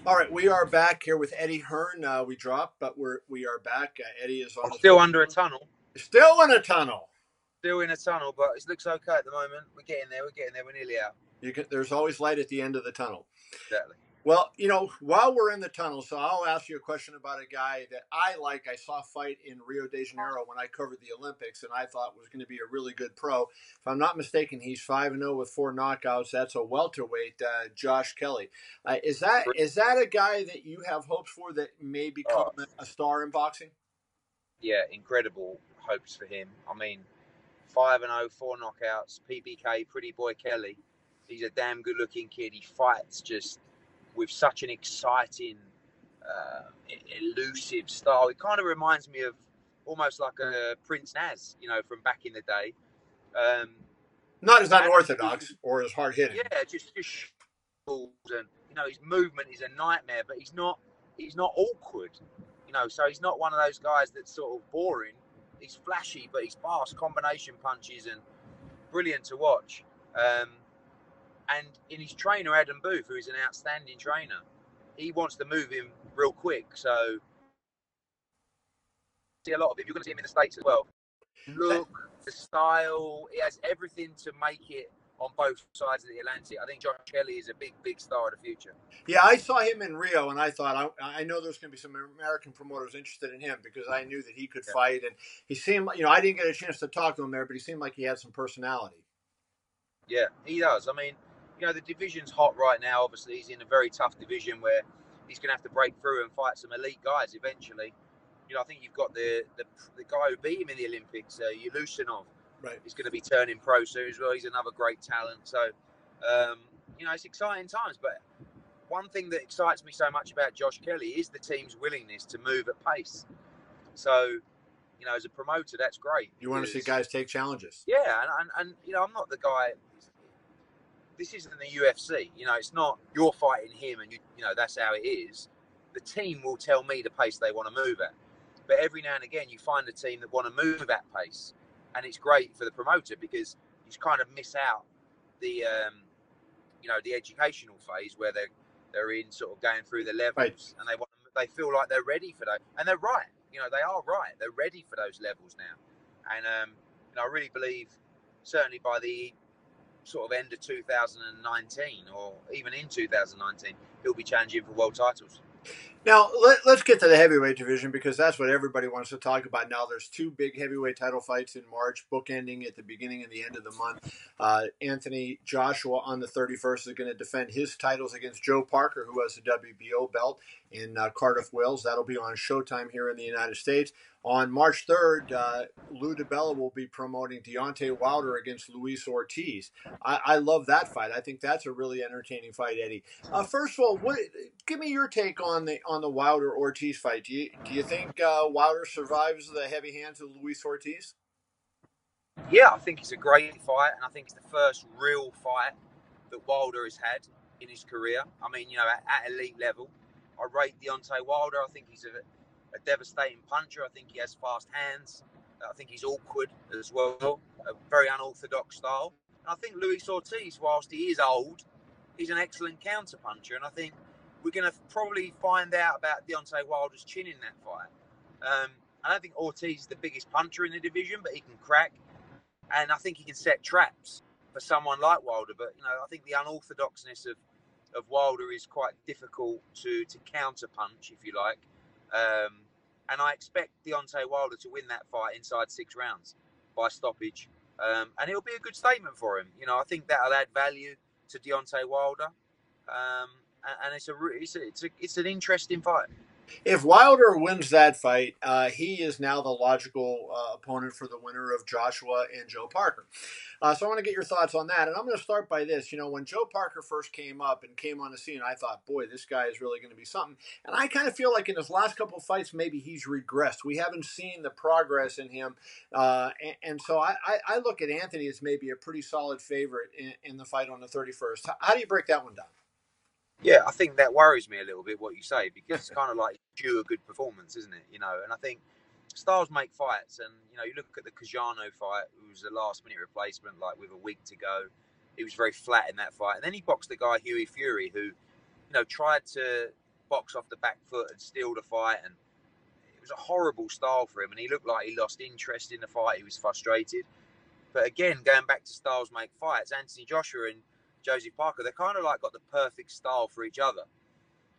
All right, we are back here with Eddie Hearn. We dropped, but we are back. Eddie is on I'm his still way. under a tunnel. Still in a tunnel. Still in a tunnel, but it looks okay at the moment. We're getting there. We're getting there. We're nearly out. There's always light at the end of the tunnel. Exactly. Well, while we're in the tunnel, so I'll ask you a question about a guy that I like. I saw fight in Rio de Janeiro when I covered the Olympics, and I thought was going to be a really good pro. If I'm not mistaken, he's 5-0 with 4 knockouts. That's a welterweight, Josh Kelly. Is that a guy that you have hopes for that may become Oh, a star in boxing? yeah, incredible hopes for him. I mean, 5-0, 4 knockouts. PBK, Pretty Boy Kelly. He's a damn good-looking kid. He fights just with such an exciting, elusive style. It kind of reminds me of almost like a Prince Naz, from back in the day. Not as And unorthodox or as hard hitting. yeah, just and his movement is a nightmare, but he's not awkward. So he's not one of those guys that's sort of boring. He's flashy, but he's fast, combination punches, and brilliant to watch. And in his trainer, Adam Booth, who is an outstanding trainer, he wants to move him real quick. So see a lot of him. You're going to see him in the States as well. Look, the style, it has everything to make it on both sides of the Atlantic. I think Josh Kelly is a big star of the future. Yeah, I saw him in Rio, and I thought I know there's going to be some American promoters interested in him because I knew that he could fight, and he seemed I didn't get a chance to talk to him there, but he seemed like he had some personality. Yeah, he does. I mean, the division's hot right now. Obviously, he's in a very tough division where he's going to have to break through and fight some elite guys eventually. I think you've got the guy who beat him in the Olympics, Yulushinov. Right. He's going to be turning pro soon as well. He's another great talent. So, it's exciting times. But one thing that excites me so much about Josh Kelly is the team's willingness to move at pace. So, as a promoter, that's great. You want to see guys take challenges. Yeah, and I'm not the guy. This isn't the UFC. It's not you're fighting him and that's how it is. The team will tell me the pace they want to move at. But every now and again, you find a team that want to move at pace, and it's great for the promoter because you kind of miss out the the educational phase where they're in sort of going through the levels, right. And they feel like they're ready for that, and they're right. They are right. They're ready for those levels now, and I really believe certainly by the sort of end of 2019 or even in 2019, he'll be challenging for world titles. Now, let's get to the heavyweight division because that's what everybody wants to talk about now. There's 2 big heavyweight title fights in March, bookending at the beginning and the end of the month. Anthony Joshua on the 31st is going to defend his titles against Joe Parker, who has the WBO belt in Cardiff, Wales. That'll be on Showtime here in the United States. On March 3rd, Lou DiBella will be promoting Deontay Wilder against Luis Ortiz. I love that fight. I think that's a really entertaining fight, Eddie. First of all, give me your take on the Wilder Ortiz fight. Do you think Wilder survives the heavy hands of Luis Ortiz? Yeah, I think it's a great fight, and I think it's the first real fight that Wilder has had in his career. I mean, at elite level. I rate Deontay Wilder. I think he's a devastating puncher. I think he has fast hands. I think he's awkward as well, a very unorthodox style. And I think Luis Ortiz, whilst he is old, he's an excellent counter puncher. And I think we're going to probably find out about Deontay Wilder's chin in that fight. I don't think Ortiz is the biggest puncher in the division, but he can crack. And I think he can set traps for someone like Wilder. But, I think the unorthodoxness of Wilder is quite difficult to counter punch, if you like. And I expect Deontay Wilder to win that fight inside 6 rounds by stoppage. And it'll be a good statement for him. I think that'll add value to Deontay Wilder. And it's an interesting fight. If Wilder wins that fight, he is now the logical opponent for the winner of Joshua and Joe Parker. So I want to get your thoughts on that. And I'm going to start by this. When Joe Parker first came up and came on the scene, I thought, boy, this guy is really going to be something. And I kind of feel like in his last couple of fights, maybe he's regressed. We haven't seen the progress in him. And so I look at Anthony as maybe a pretty solid favorite in the fight on the 31st. How do you break that one down? Yeah, I think that worries me a little bit what you say because it's kind of like due a good performance, isn't it? And I think styles make fights, and you look at the Cajano fight, who was a last-minute replacement, like with a week to go. He was very flat in that fight, and then he boxed the guy Hughie Fury, who tried to box off the back foot and steal the fight, and it was a horrible style for him, and he looked like he lost interest in the fight. He was frustrated. But again, going back to styles make fights, Anthony Joshua and Joseph Parker, they're kind of like got the perfect style for each other.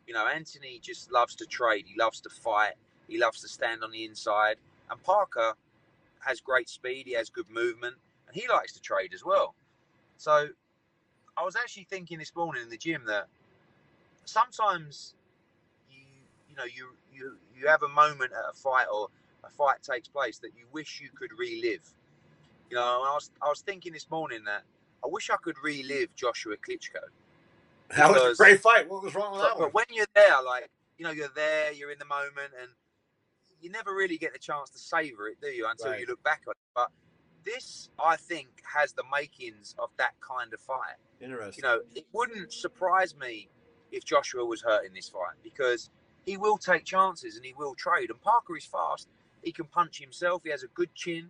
You know, Anthony just loves to trade. He loves to fight. He loves to stand on the inside. And Parker has great speed. He has good movement. And he likes to trade as well. So I was actually thinking this morning in the gym that sometimes you have a moment at a fight, or a fight takes place, that you wish you could relive. You know, I was thinking this morning that I wish I could relive Joshua Klitschko. That was a great fight. What was wrong with that one? But when you're there, like, you know, you're there, you're in the moment, and you never really get the chance to savor it, do you, until you look back on it. But this, I think, has the makings of that kind of fight. Interesting. You know, it wouldn't surprise me if Joshua was hurt in this fight, because he will take chances and he will trade. And Parker is fast. He can punch himself. He has a good chin.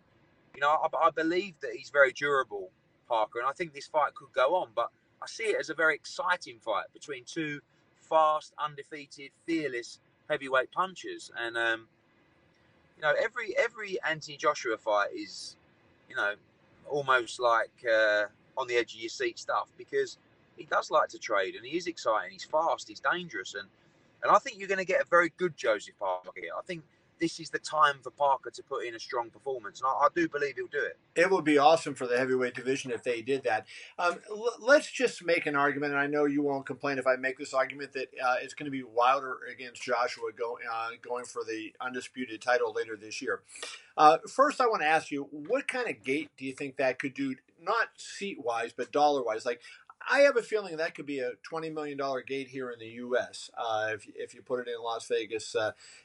You know, I believe that he's very durable, Parker, and I think this fight could go on. But I see it as a very exciting fight between two fast, undefeated, fearless heavyweight punchers. And you know, every Anthony Joshua fight is, you know, almost like on the edge of your seat stuff, because he does like to trade and he is exciting. He's fast. He's dangerous, and I think you're going to get a very good Joseph Parker here. I think this is the time for Parker to put in a strong performance, and I do believe he'll do it. It would be awesome for the heavyweight division if they did that. Let's just make an argument, and I know you won't complain if I make this argument, that it's going to be Wilder against Joshua going for the undisputed title later this year. First, I want to ask you, what kind of gate do you think that could do, not seat-wise, but dollar-wise? Like, I have a feeling that could be a $20 million gate here in the U.S. If you put it in Las Vegas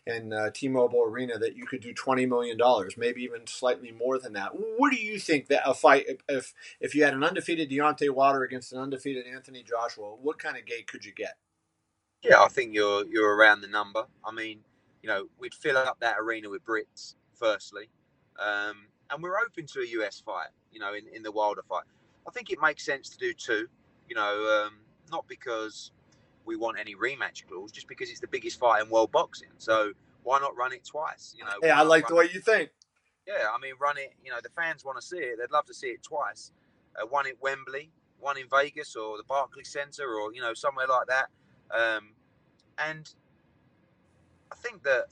and T-Mobile Arena, that you could do $20 million, maybe even slightly more than that. What do you think that a fight, if you had an undefeated Deontay Wilder against an undefeated Anthony Joshua, what kind of gate could you get? Yeah, I think you're around the number. I mean, you know, we'd fill up that arena with Brits, firstly. And we're open to a US fight, you know, in the Wilder fight. I think it makes sense to do two. You know, not because we want any rematch clause, just because it's the biggest fight in world boxing. So why not run it twice? You know. Hey, I like the way you think. Yeah, I mean, run it. You know, the fans want to see it. They'd love to see it twice. One at Wembley, one in Vegas, or the Barclays Center, or, you know, somewhere like that. And I think that,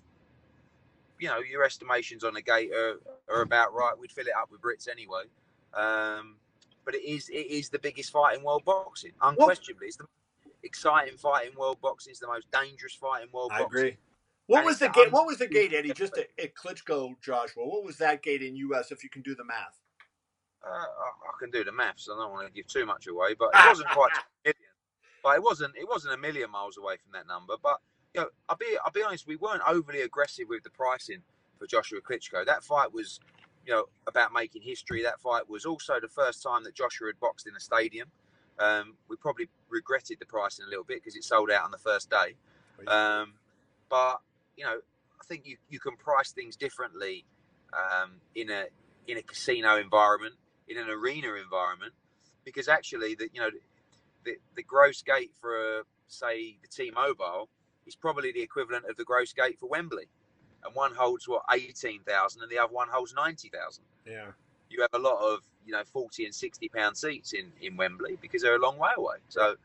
you know, your estimations on the gate are about right. We'd fill it up with Brits anyway. But it is the biggest fight in world boxing, unquestionably. It's the most exciting fight in world boxing. It's the most dangerous fight in world boxing. I agree. What was the gate? What was the gate, Eddie? Just at Klitschko, Joshua. What was that gate in US? If you can do the math. I can do the maths. I don't want to give too much away, but it wasn't quite a million. But it wasn't a million miles away from that number. But, you know, I'll be honest. We weren't overly aggressive with the pricing for Joshua Klitschko. That fight was, you know, about making history. That fight was also the first time that Joshua had boxed in a stadium. We probably regretted the pricing a little bit because it sold out on the first day. But, you know, I think you can price things differently in a casino environment, in an arena environment, because actually the gross gate for say the T-Mobile is probably the equivalent of the gross gate for Wembley. And one holds 18,000, and the other one holds 90,000. Yeah, you have a lot of 40 and 60 pound seats in Wembley because they're a long way away. So,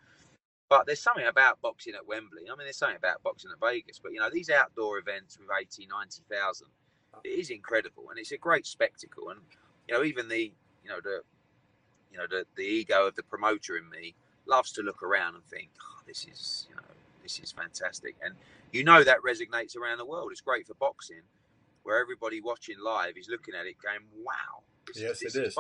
but there's something about boxing at Wembley. I mean, there's something about boxing at Vegas. But these outdoor events with 80, 90,000, it is incredible, and it's a great spectacle. And even the ego of the promoter in me loves to look around and think, oh, this is fantastic. And that resonates around the world. It's great for boxing, where everybody watching live is looking at it going, wow. Yes, it is.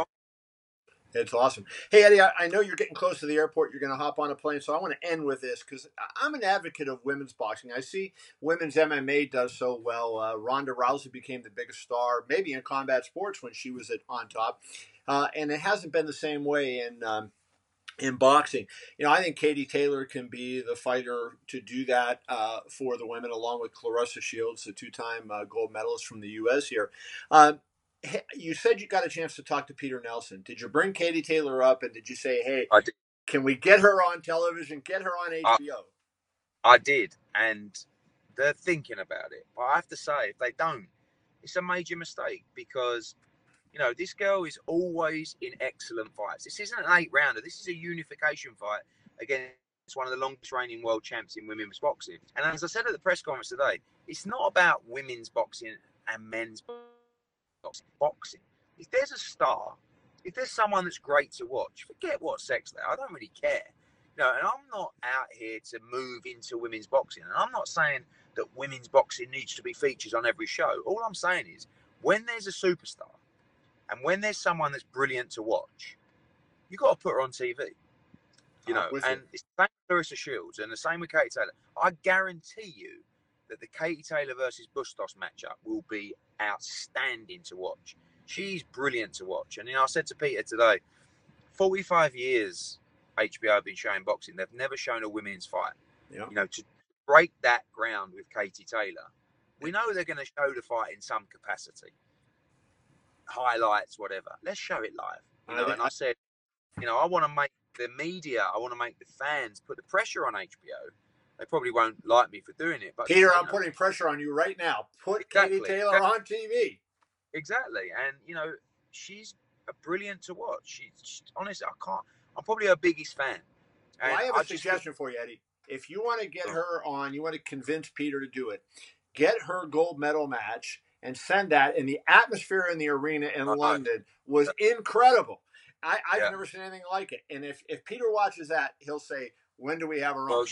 It's awesome. Hey, Eddie, I know you're getting close to the airport. You're going to hop on a plane. So I want to end with this because I'm an advocate of women's boxing. I see women's MMA does so well. Ronda Rousey became the biggest star, maybe in combat sports when she was on top. And it hasn't been the same way in boxing. I think Katie Taylor can be the fighter to do that for the women, along with Clarissa Shields, the two-time gold medalist from the U.S. here. You said you got a chance to talk to Peter Nelson. Did you bring Katie Taylor up, and did you say, hey, can we get her on television, get her on HBO? I did, and they're thinking about it. But I have to say, if they don't, it's a major mistake because this girl is always in excellent fights. This isn't an 8-rounder. This is a unification fight against one of the longest reigning world champs in women's boxing. And as I said at the press conference today, it's not about women's boxing and men's boxing. If there's a star, if there's someone that's great to watch, forget what sex they are. I don't really care. And I'm not out here to move into women's boxing. And I'm not saying that women's boxing needs to be featured on every show. All I'm saying is when there's a superstar and when there's someone that's brilliant to watch, you got to put her on TV. And it's the same with Clarissa Shields and the same with Katie Taylor. I guarantee you that the Katie Taylor versus Bustos matchup will be outstanding to watch. She's brilliant to watch. And, I said to Peter today, 45 years HBO have been showing boxing. They've never shown a women's fight. Yeah. To break that ground with Katie Taylor, we know they're going to show the fight in some capacity. Highlights, whatever. Let's show it live. And I said, I want to make the media, I want to make the fans put the pressure on HBO. They probably won't like me for doing it. But Peter, I'm putting pressure on you right now. Put Katie Taylor on TV. Exactly. And, she's brilliant to watch. She's honestly, I'm probably her biggest fan. And I have a suggestion for you, Eddie. If you want to get her on, you want to convince Peter to do it, get her gold medal match and send that. And the atmosphere in the arena in London was incredible. I've never seen anything like it. And if Peter watches that, he'll say, when do we have her on? Well,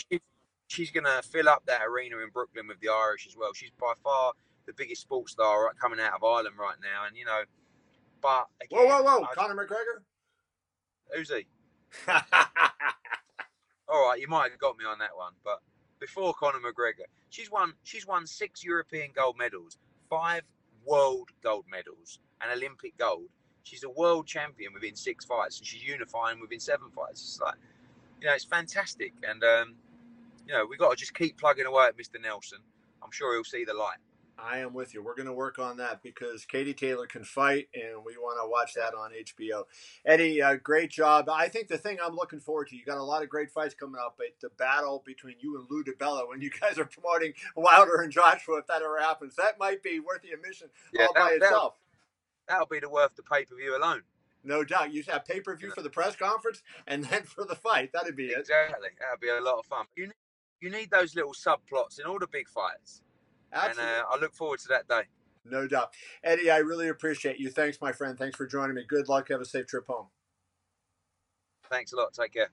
she's going to fill up that arena in Brooklyn with the Irish as well. She's by far the biggest sports star coming out of Ireland right now. And, but again, Whoa. Conor McGregor? Who's he? All right, you might have got me on that one. But before Conor McGregor, she's won 6 European gold medals, 5 world gold medals, and Olympic gold. She's a world champion within 6 fights, and she's unifying within 7 fights. It's like, it's fantastic. And, we've got to just keep plugging away at Mr. Nelson. I'm sure he'll see the light. I am with you. We're going to work on that because Katie Taylor can fight, and we want to watch that on HBO. Eddie, great job. I think the thing I'm looking forward to, you got a lot of great fights coming up, but the battle between you and Lou DiBella when you guys are promoting Wilder and Joshua, if that ever happens, that might be worth the admission all by itself. That'll be worth the pay-per-view alone. No doubt. You have pay-per-view for the press conference and then for the fight. That'd be it. Exactly. That'd be a lot of fun. You need those little subplots in all the big fights. Absolutely. And I look forward to that day. No doubt. Eddie, I really appreciate you. Thanks, my friend. Thanks for joining me. Good luck. Have a safe trip home. Thanks a lot. Take care.